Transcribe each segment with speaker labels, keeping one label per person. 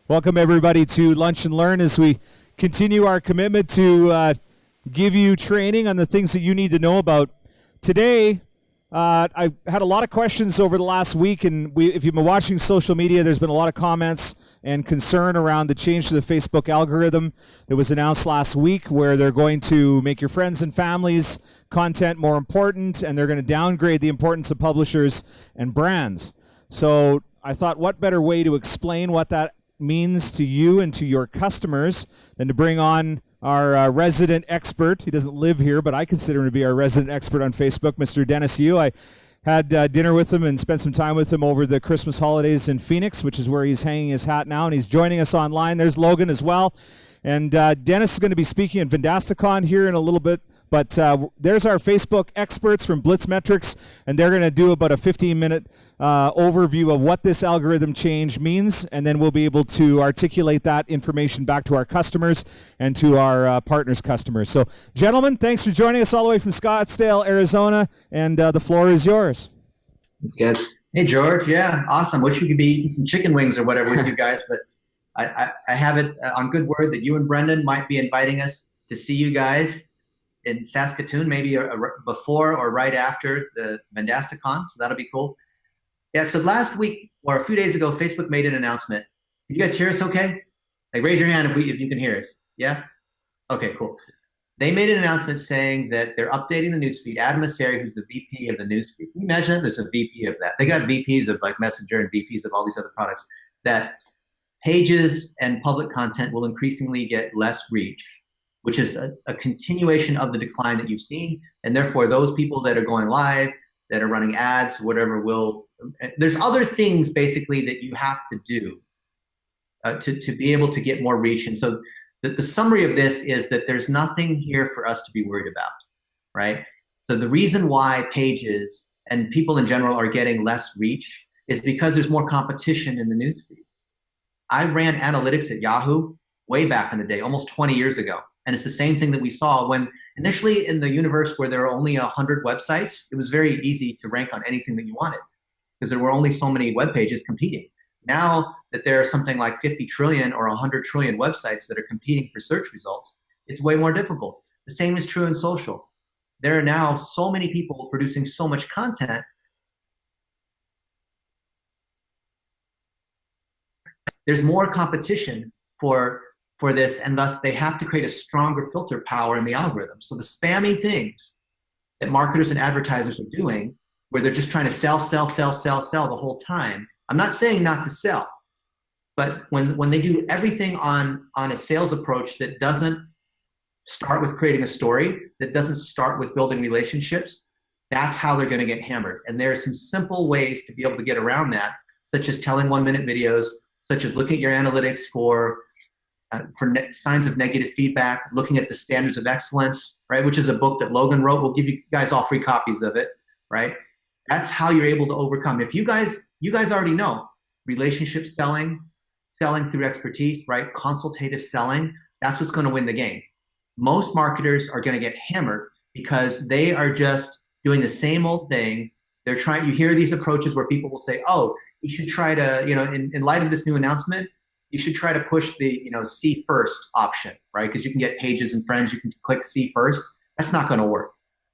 Speaker 1: Welcome, everybody, to Lunch and Learn as we continue our commitment to give you training on the things that you need to know about. Today, I had a lot of questions over the last week, and if you've been watching social media, there's been a lot of comments and concern around the change to the Facebook algorithm that was announced last week, where they're going to make your friends and families content more important, and they're going to downgrade the importance of publishers and brands. So I thought, what better way to explain what that means to you and to your customers than to bring on our resident expert. He doesn't live here, but I consider him to be our resident expert on Facebook, Mr. Dennis Yu. I had dinner with him and spent some time with him over the Christmas holidays in Phoenix, which is where he's hanging his hat now, and he's joining us online. There's Logan as well. And Dennis is going to be speaking at Vendasticon here in a little bit. But there's our Facebook experts from Blitzmetrics, and they're going to do about a 15-minute overview of what this algorithm change means, and then we'll be able to articulate that information back to our customers and to our partners' customers. So, gentlemen, thanks for joining us all the way from Scottsdale, Arizona, and the floor is yours.
Speaker 2: That's good. Hey, George. Yeah, awesome. Wish we could be eating some chicken wings or whatever with you guys, but I have it on good word that you and Brendan might be inviting us to see you guys in Saskatoon, maybe before or right after the Vendasticon, so that'll be cool. Yeah, so last week, or a few days ago, Facebook made an announcement. Can you guys hear us okay? Like, raise your hand if you can hear us. Yeah? Okay, cool. They made an announcement saying that they're updating the newsfeed. Adam Asseri, who's the VP of the newsfeed. Can you imagine that? There's a VP of that. They got VPs of like Messenger and VPs of all these other products. That pages and public content will increasingly get less reach, which is a continuation of the decline that you've seen. And therefore, those people that are going live, that are running ads, whatever, there's other things basically that you have to do to be able to get more reach. And so the summary of this is that there's nothing here for us to be worried about, right? So the reason why pages and people in general are getting less reach is because there's more competition in the newsfeed. I ran analytics at Yahoo way back in the day, almost 20 years ago. And it's the same thing that we saw when initially in the universe where there were only 100 websites, it was very easy to rank on anything that you wanted because there were only so many web pages competing. Now that there are something like 50 trillion or 100 trillion websites that are competing for search results, it's way more difficult. The same is true in social. There are now so many people producing so much content. There's more competition for this, and thus they have to create a stronger filter power in the algorithm. So the spammy things that marketers and advertisers are doing, where they're just trying to sell the whole time. I'm not saying not to sell, but when they do everything on a sales approach that doesn't start with creating a story, that doesn't start with building relationships, that's how they're going to get hammered. And there are some simple ways to be able to get around that, such as telling 1-minute videos, such as looking at your analytics for signs of negative feedback, looking at the standards of excellence, right, which is a book that Logan wrote. We'll give you guys all free copies of it, right? That's how you're able to overcome. If you guys already know relationship selling through expertise, right? Consultative selling, that's what's going to win the game. Most marketers are going to get hammered because they are just doing the same old thing. You hear these approaches where people will say, oh, you should try to, in light of this new announcement, you should try to push the, see first option, right? Because you can get pages and friends, you can click see first. That's not going to work.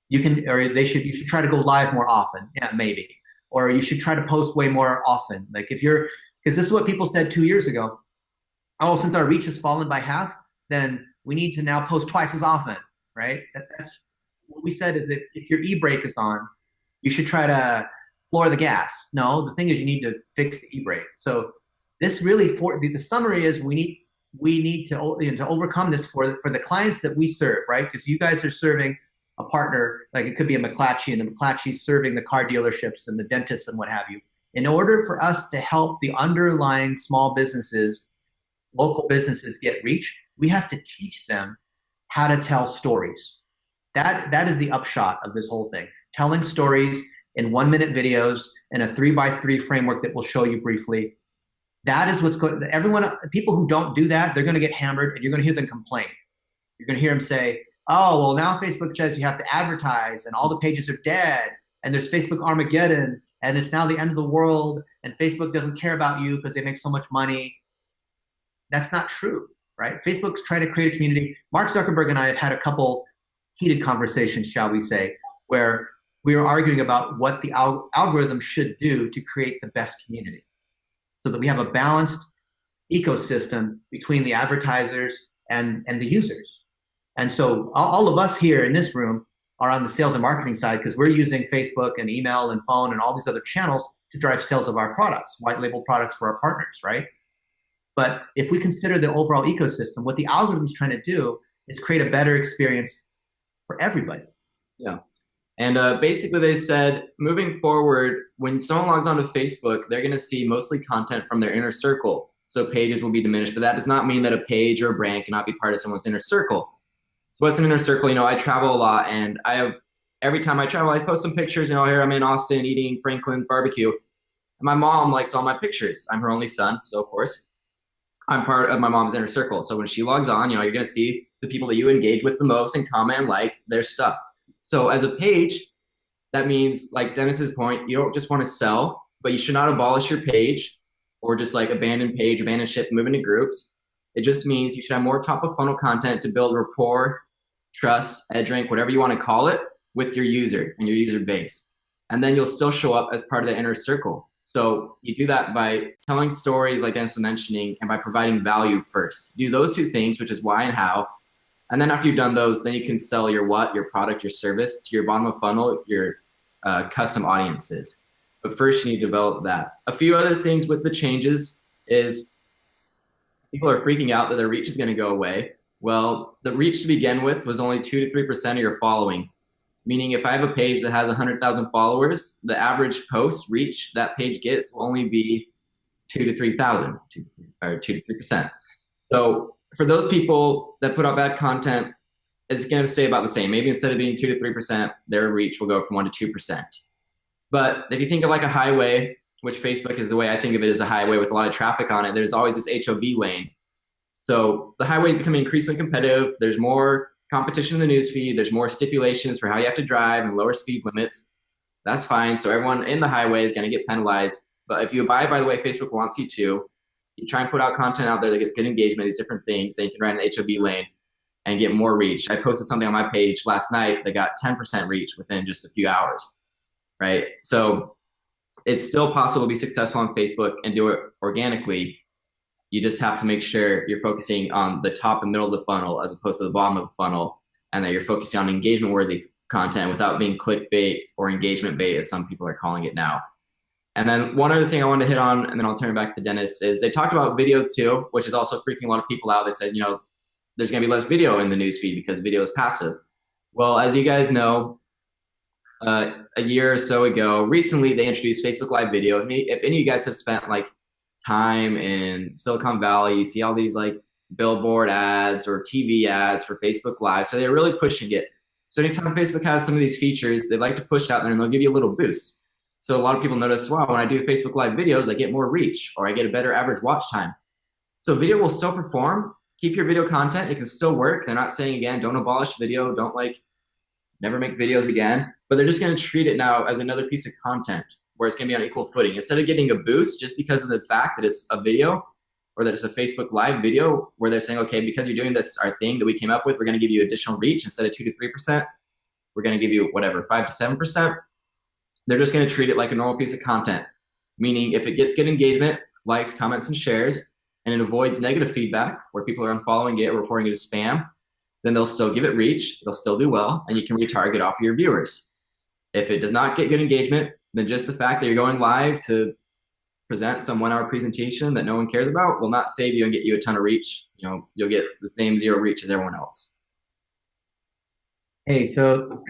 Speaker 2: You should try to go live more often. Yeah, maybe. Or you should try to post way more often. Like because this is what people said 2 years ago. Oh, since our reach has fallen by half, then we need to now post twice as often, right? That's what we said is if your e-brake is on, you should try to floor the gas. No, the thing is you need to fix the e-brake. So this really, the summary is we need to overcome this for the clients that we serve, right? Because you guys are serving a partner, like it could be a McClatchy, and the McClatchy's serving the car dealerships and the dentists and what have you. In order for us to help the underlying small businesses, local businesses get reach, we have to teach them how to tell stories. That is the upshot of this whole thing. Telling stories in 1-minute videos in a 3x3 framework that we'll show you briefly. That is what's going. People who don't do that, they're going to get hammered, and you're going to hear them complain. You're going to hear them say, "Oh, well, now Facebook says you have to advertise, and all the pages are dead, and there's Facebook Armageddon, and it's now the end of the world, and Facebook doesn't care about you because they make so much money." that's not true, right? Facebook's trying to create a community. Mark Zuckerberg and I have had a couple heated conversations, shall we say, where we were arguing about what the algorithm should do to create the best community so that we have a balanced ecosystem between the advertisers and the users. And so all of us here in this room are on the sales and marketing side because we're using Facebook and email and phone and all these other channels to drive sales of our products, white label products for our partners, right? But if we consider the overall ecosystem, what the algorithm is trying to do is create a better experience for everybody.
Speaker 3: Yeah. And basically they said, moving forward, when someone logs onto Facebook, they're going to see mostly content from their inner circle. So pages will be diminished, but that does not mean that a page or a brand cannot be part of someone's inner circle. So what's an inner circle? You know, I travel a lot, and every time I travel, I post some pictures. You know, here I'm in Austin eating Franklin's barbecue. And my mom likes all my pictures. I'm her only son, so of course, I'm part of my mom's inner circle. So when she logs on, you know, you're going to see the people that you engage with the most and comment and like their stuff. So as a page, that means, like Dennis's point, you don't just want to sell, but you should not abolish your page or just like abandon page, abandon ship, move into groups. It just means you should have more top of funnel content to build rapport, trust, edge rank, whatever you want to call it, with your user and your user base. And then you'll still show up as part of the inner circle. So you do that by telling stories like Dennis was mentioning and by providing value first. Do those two things, which is why and how. And then after you've done those, then you can sell your what, your product, your service to your bottom of funnel, your custom audiences. But first you need to develop that. A few other things with the changes is people are freaking out that their reach is going to go away. Well, the reach to begin with was only 2 to 3% of your following. Meaning if I have a page that has 100,000 followers, the average post reach that page gets will only be 2 to 3,000, or 2 to 3%. So for those people that put out bad content, it's going to stay about the same. Maybe instead of being 2 to 3%, their reach will go from 1 to 2%. But if you think of like a highway, which Facebook is the way I think of it, as a highway with a lot of traffic on it, there's always this HOV lane. So the highway is becoming increasingly competitive. There's more competition in the newsfeed. There's more stipulations for how you have to drive and lower speed limits. That's fine. So everyone in the highway is going to get penalized. But if you abide by the way Facebook wants you to, you try and put out content out there that gets good engagement, these different things, then you can ride an HOV lane and get more reach. I posted something on my page last night that got 10% reach within just a few hours, right? So it's still possible to be successful on Facebook and do it organically. You just have to make sure you're focusing on the top and middle of the funnel as opposed to the bottom of the funnel, and that you're focusing on engagement-worthy content without being clickbait or engagement bait, as some people are calling it now. And then one other thing I wanted to hit on, and then I'll turn it back to Dennis, is they talked about video too, which is also freaking a lot of people out. They said, you know, there's going to be less video in the newsfeed because video is passive. Well, as you guys know, a year or so ago, recently they introduced Facebook Live video. If any of you guys have spent like time in Silicon Valley, you see all these like billboard ads or TV ads for Facebook Live. So they're really pushing it. So anytime Facebook has some of these features, they like to push it out there and they'll give you a little boost. So a lot of people notice, wow, when I do Facebook Live videos, I get more reach or I get a better average watch time. So video will still perform. Keep your video content. It can still work. They're not saying, again, don't abolish video. Don't like never make videos again. But they're just going to treat it now as another piece of content where it's going to be on equal footing. Instead of getting a boost just because of the fact that it's a video or that it's a Facebook Live video where they're saying, okay, because you're doing this, our thing that we came up with, we're going to give you additional reach. Instead of 2 to 3%, we're going to give you whatever, 5 to 7%. They're just going to treat it like a normal piece of content, meaning if it gets good engagement, likes, comments, and shares, and it avoids negative feedback where people are unfollowing it or reporting it as spam, then they'll still give it reach, they'll still do well, and you can retarget off of your viewers. If it does not get good engagement, then just the fact that you're going live to present some 1-hour presentation that no one cares about will not save you and get you a ton of reach. You know, you'll get the same 0 reach as everyone else.
Speaker 2: Hey, so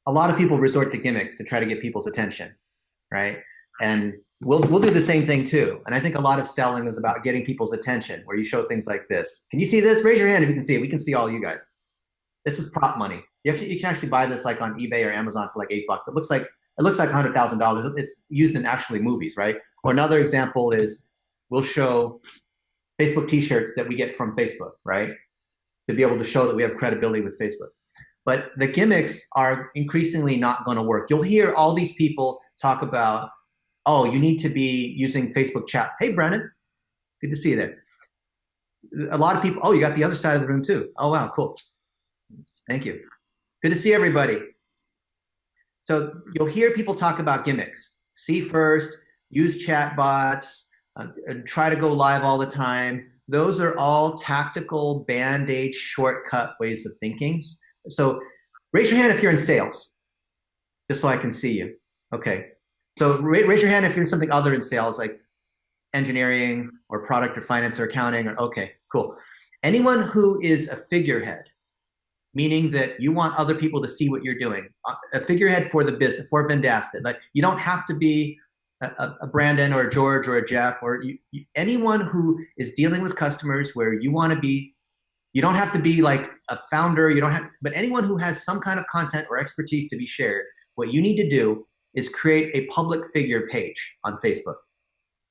Speaker 2: a lot of people resort to gimmicks to try to get people's attention, right? And we'll do the same thing too. And I think a lot of selling is about getting people's attention, where you show things like this. Can you see this? Raise your hand if you can see it. We can see all you guys. This is prop money. You can actually buy this like on eBay or Amazon for like $8. It looks like $100,000. It's used in actually movies, right? Or another example is we'll show Facebook t-shirts that we get from Facebook, right? To be able to show that we have credibility with Facebook. But the gimmicks are increasingly not going to work. You'll hear all these people talk about, oh, you need to be using Facebook chat. Hey, Brennan, good to see you there. a lot of people, oh, you got the other side of the room too. Oh, wow, cool. Thank you. Good to see everybody. So you'll hear people talk about gimmicks. See first, use chat bots, try to go live all the time. Those are all tactical band-aid shortcut ways of thinking. So raise your hand if you're in sales, just so I can see you. Okay. So raise your hand if you're in something other than sales, like engineering or product or finance or accounting. Or okay, cool. Anyone who is a figurehead, meaning that you want other people to see what you're doing, a figurehead for the business, for Vendasta. Like you don't have to be a Brandon or a George or a Jeff or anyone who is dealing with customers where you want to be. You don't have to be like a founder. You don't have, but anyone who has some kind of content or expertise to be shared. What you need to do is create a public figure page on Facebook.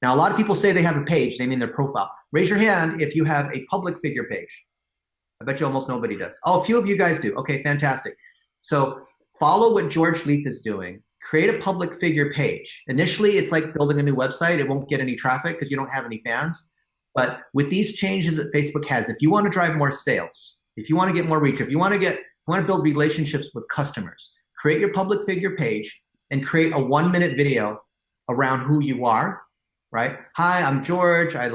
Speaker 2: Now, a lot of people say they have a page, they mean their profile. Raise your hand if you have a public figure page. I bet you almost nobody does. Oh, a few of you guys do. Okay, fantastic. So follow what George Leith is doing. Create a public figure page. Initially, it's like building a new website. It won't get any traffic because you don't have any fans. But with these changes that Facebook has, if you want to drive more sales, if you want to get more reach, if you want to build relationships with customers, create your public figure page and create a 1-minute video around who you are, right? Hi, I'm George. I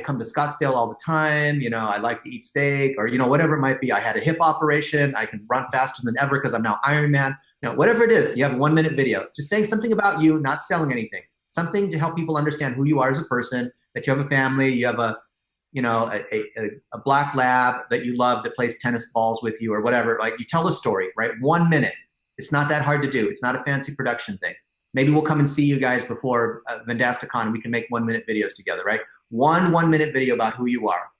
Speaker 2: come to Scottsdale all the time. You know, I like to eat steak or, you know, whatever it might be. I had a hip operation. I can run faster than ever because I'm now Iron Man. You know, whatever it is, you have a 1-minute video. Just saying something about you, not selling anything. Something to help people understand who you are as a person, that you have a family, you have a black lab that you love that plays tennis balls with you or whatever. Like you tell a story, right? 1 minute. It's not that hard to do. It's not a fancy production thing. Maybe we'll come and see you guys before VendastaCon and we can make 1-minute videos together, right? One 1-minute video about who you are.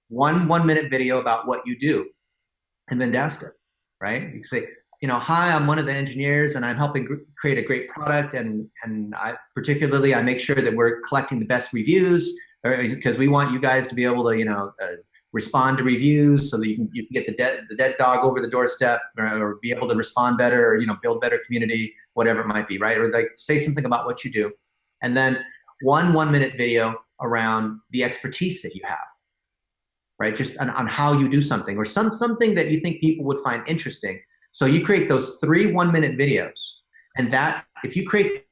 Speaker 2: One 1-minute video about what you do in Vendasta, right? You can say, you know, hi, I'm one of the engineers and I'm helping create a great product and I make sure that we're collecting the best reviews because we want you guys to be able to, you know, respond to reviews so that you can get the dead dog over the doorstep or be able to respond better or, you know, build better community, whatever it might be, right? Or like say something about what you do. And then one 1-minute video around the expertise that you have, right? Just on how you do something or something that you think people would find interesting. So you create those 3 1-minute videos and that if you create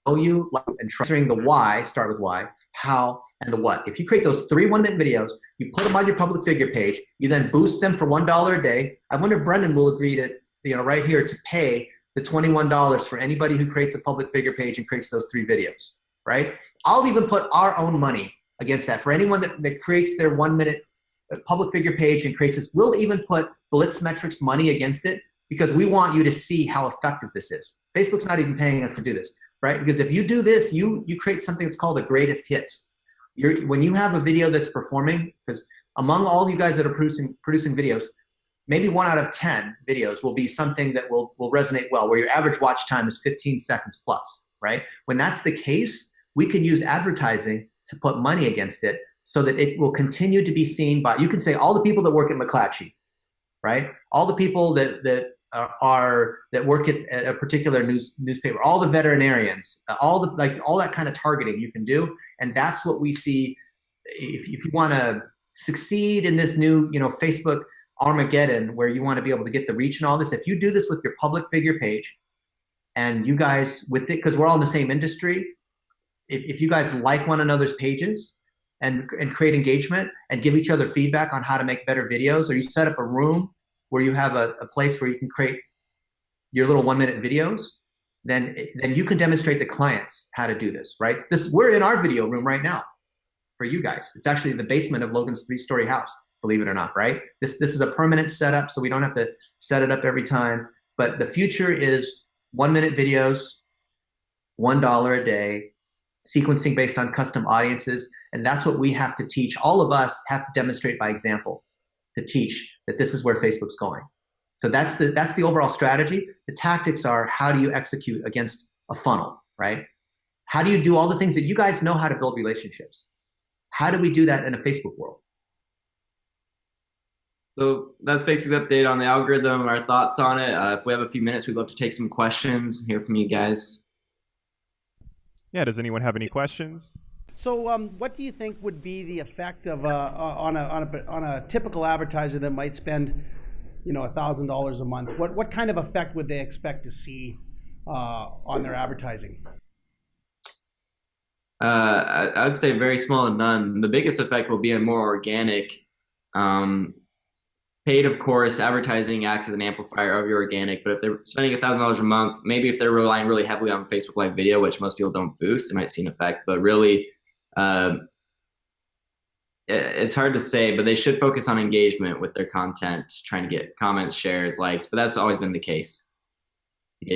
Speaker 2: you and answering the why, start with why, how, and the what. If you create those 3 1-minute videos, you put them on your public figure page, you then boost them for $1 a day. I wonder if Brendan will agree to, you know, right here to pay the $21 for anybody who creates a public figure page and creates those 3 videos, right? I'll even put our own money against that. For anyone that creates their 1-minute public figure page and creates this, we'll even put Blitz Metrics money against it because we want you to see how effective this is. Facebook's not even paying us to do this, right? Because if you do this, you create something that's called the greatest hits. When you have a video that's performing, because among all you guys that are producing videos, maybe 1 out of 10 videos will be something that will resonate well, where your average watch time is 15 seconds plus, right? When that's the case, we can use advertising to put money against it so that it will continue to be seen by, you can say all the people that work at McClatchy, right? All the people that work at a particular newspaper, all the veterinarians, all that kind of targeting you can do. And that's what we see if you want to succeed in this new, you know, Facebook Armageddon where you want to be able to get the reach and all this. If you do this with your public figure page and you guys with it, because we're all in the same industry, if you guys like one another's pages and create engagement and give each other feedback on how to make better videos, or you set up a room where you have a place where you can create your little 1-minute videos, then you can demonstrate to clients how to do this, right? We're in our video room right now for you guys. It's actually the basement of Logan's 3-story house, believe it or not, right? This is a permanent setup, so we don't have to set it up every time. But the future is 1-minute videos, $1 a day, sequencing based on custom audiences, and that's what we have to teach. All of us have to demonstrate by example to teach that this is where Facebook's going. So that's the overall strategy. The tactics are, how do you execute against a funnel, right? How do you do all the things that you guys know how to build relationships? How do we do that in a Facebook world?
Speaker 3: So that's basically the update on the algorithm, our thoughts on it. If we have a few minutes, we'd love to take some questions, hear from you guys.
Speaker 4: Yeah, does anyone have any questions? So, what do you think would be the effect of on a typical advertiser that might spend, $1,000 a month? What kind of effect would they expect to see on their advertising?
Speaker 3: I would say very small and none. The biggest effect will be a more organic. Paid, of course, advertising acts as an amplifier of your organic, but if they're spending $1,000 a month, maybe if they're relying really heavily on Facebook Live video, which most people don't boost, they might see an effect. But really, it's hard to say, but they should focus on engagement with their content, trying to get comments, shares, likes, but that's always been the case.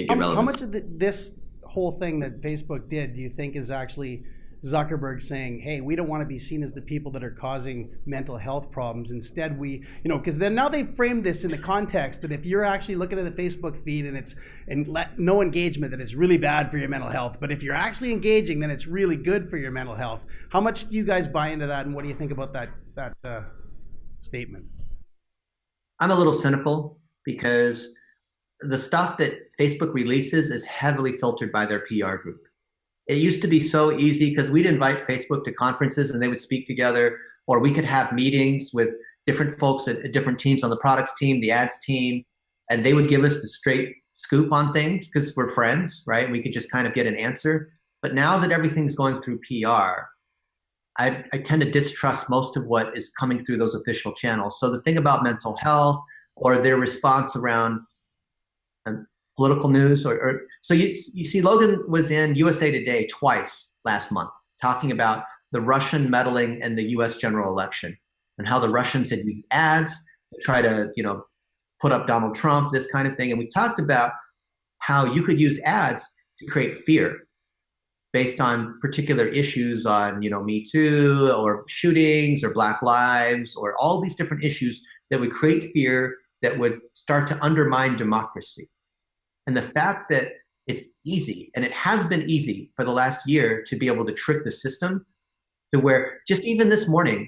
Speaker 4: How much of this whole thing that Facebook did do you think is actually Zuckerberg saying, hey, we don't want to be seen as the people that are causing mental health problems. Instead, because then now they framed this in the context that if you're actually looking at the Facebook feed and no engagement, then it's really bad for your mental health. But if you're actually engaging, then it's really good for your mental health. How much do you guys buy into that, and what do you think about that statement?
Speaker 2: I'm a little cynical because the stuff that Facebook releases is heavily filtered by their PR group. It used to be so easy because we'd invite Facebook to conferences and they would speak together, or we could have meetings with different folks at different teams on the products team, the ads team, and they would give us the straight scoop on things because we're friends, right? We could just kind of get an answer. But now that everything's going through PR, I tend to distrust most of what is coming through those official channels. So the thing about mental health or their response around political news, so you see Logan was in USA Today twice last month talking about the Russian meddling in the US general election and how the Russians had used ads to try to, put up Donald Trump, this kind of thing. And we talked about how you could use ads to create fear based on particular issues on, Me Too or shootings or Black Lives or all these different issues that would create fear that would start to undermine democracy. And the fact that it's easy, and it has been easy for the last year to be able to trick the system to where just even this morning,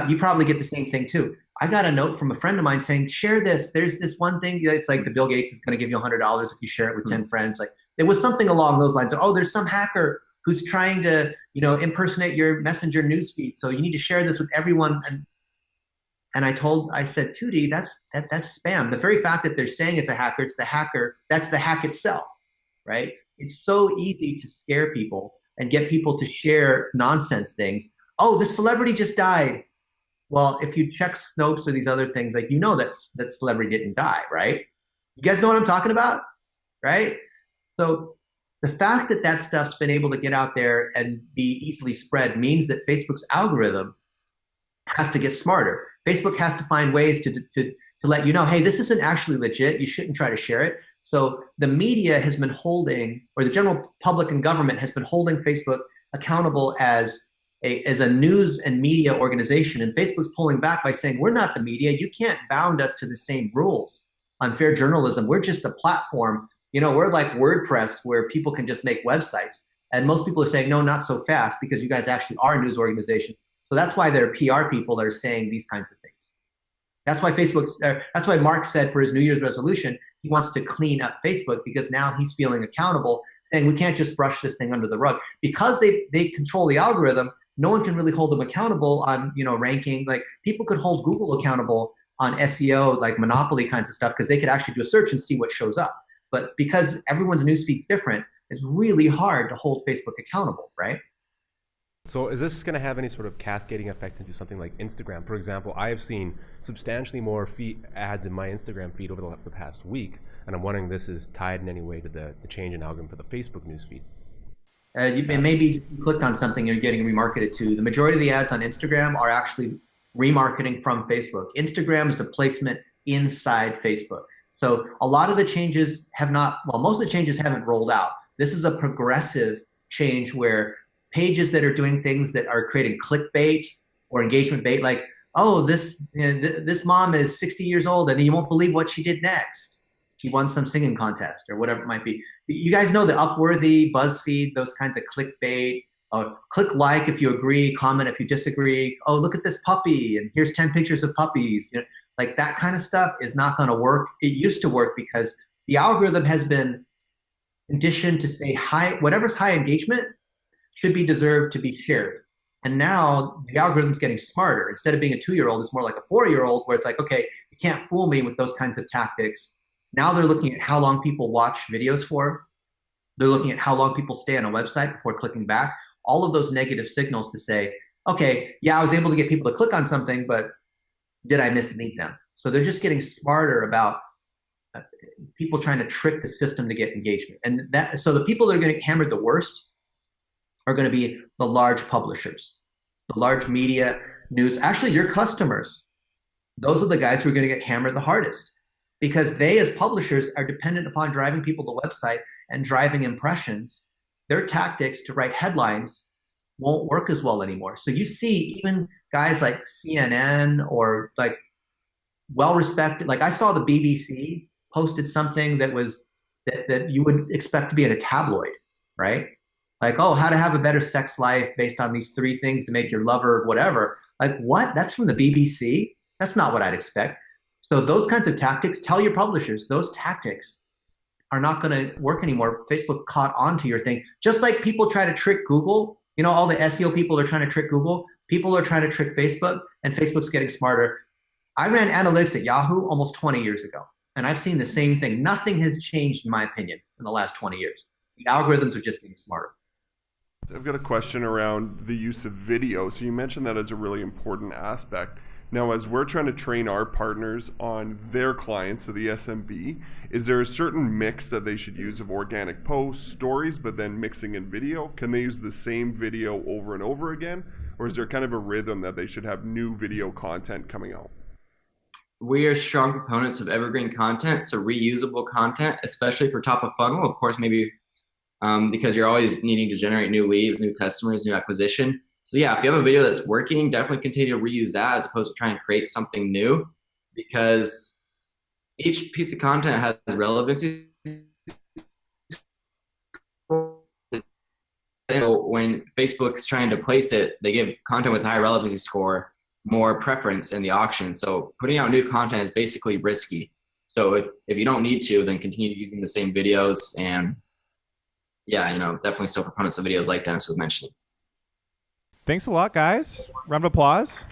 Speaker 2: you probably get the same thing too. I got a note from a friend of mine saying, share this. There's this one thing. It's like the Bill Gates is going to give you $100 if you share it with 10 friends. Like it was something along those lines. Oh, there's some hacker who's trying to, impersonate your messenger newsfeed. So you need to share this with everyone. And I said, Tootie, that's spam. The very fact that they're saying it's a hacker, that's the hack itself, right? It's so easy to scare people and get people to share nonsense things. Oh, this celebrity just died. Well, if you check Snopes or these other things, like that celebrity didn't die, right? You guys know what I'm talking about, right? So the fact that that stuff's been able to get out there and be easily spread means that Facebook's algorithm has to get smarter. Facebook has to find ways to let you know, hey, this isn't actually legit. You shouldn't try to share it. So the media has been holding, or the general public and government has been holding Facebook accountable as a news and media organization. And Facebook's pulling back by saying, we're not the media. You can't bound us to the same rules on fair journalism. We're just a platform. We're like WordPress where people can just make websites. And most people are saying, no, not so fast, because you guys actually are a news organization. So that's why there are PR people that are saying these kinds of things. That's why Mark said for his New Year's resolution, he wants to clean up Facebook because now he's feeling accountable, saying we can't just brush this thing under the rug. Because they control the algorithm, no one can really hold them accountable on, ranking. Like people could hold Google accountable on SEO, like monopoly kinds of stuff, because they could actually do a search and see what shows up. But because everyone's newsfeed's different, it's really hard to hold Facebook accountable, right?
Speaker 5: So is this going to have any sort of cascading effect into something like Instagram? For example, I have seen substantially more ads in my Instagram feed over the past week, and I'm wondering if this is tied in any way to the change in algorithm for the Facebook newsfeed.
Speaker 2: Maybe you clicked on something you're getting remarketed to. The majority of the ads on Instagram are actually remarketing from Facebook. Instagram is a placement inside Facebook. So a lot of the changes most of the changes haven't rolled out. This is a progressive change where pages that are doing things that are creating clickbait or engagement bait, like, oh, this mom is 60 years old and you won't believe what she did next. She won some singing contest or whatever it might be. You guys know the Upworthy, BuzzFeed, those kinds of clickbait. Click like if you agree, comment if you disagree. Oh, look at this puppy, and here's 10 pictures of puppies. Like that kind of stuff is not going to work. It used to work because the algorithm has been conditioned to say whatever's high engagement, should be deserved to be shared. And now the algorithm's getting smarter. Instead of being a 2-year-old, it's more like a 4-year-old, where it's like, okay, you can't fool me with those kinds of tactics. Now they're looking at how long people watch videos for. They're looking at how long people stay on a website before clicking back. All of those negative signals to say, okay, yeah, I was able to get people to click on something, but did I mislead them? So they're just getting smarter about people trying to trick the system to get engagement. And that, so the people that are going to get hammered the worst are going to be the large publishers, the large media news. Actually, your customers, those are the guys who are going to get hammered the hardest, because they, as publishers, are dependent upon driving people to the website and driving impressions. Their tactics to write headlines won't work as well anymore. So you see even guys like CNN or like well-respected, like I saw the BBC posted something that was that you would expect to be in a tabloid, right? Like, oh, how to have a better sex life based on these 3 things to make your lover whatever. Like, what? That's from the BBC? That's not what I'd expect. So those kinds of tactics, tell your publishers, those tactics are not going to work anymore. Facebook caught on to your thing. Just like people try to trick Google, you know, all the SEO people are trying to trick Google. People are trying to trick Facebook, and Facebook's getting smarter. I ran analytics at Yahoo almost 20 years ago, and I've seen the same thing. Nothing has changed, in my opinion, in the last 20 years. The algorithms are just getting smarter.
Speaker 6: I've got a question around the use of video. So you mentioned that as a really important aspect. Now, as we're trying to train our partners on their clients, so the SMB, is there a certain mix that they should use of organic posts, stories, but then mixing in video? Can they use the same video over and over again? Or is there kind of a rhythm that they should have new video content coming out?
Speaker 3: We are strong proponents of evergreen content, so reusable content, especially for top of funnel. Of course, maybe because you're always needing to generate new leads, new customers, new acquisition. So yeah, if you have a video that's working, definitely continue to reuse that as opposed to trying to create something new, because each piece of content has relevancy. When Facebook's trying to place it, they give content with high relevancy score more preference in the auction. So putting out new content is basically risky. So if you don't need to, then continue using the same videos. And yeah, definitely still proponents of videos like Dennis was mentioning.
Speaker 1: Thanks a lot, guys. Round of applause.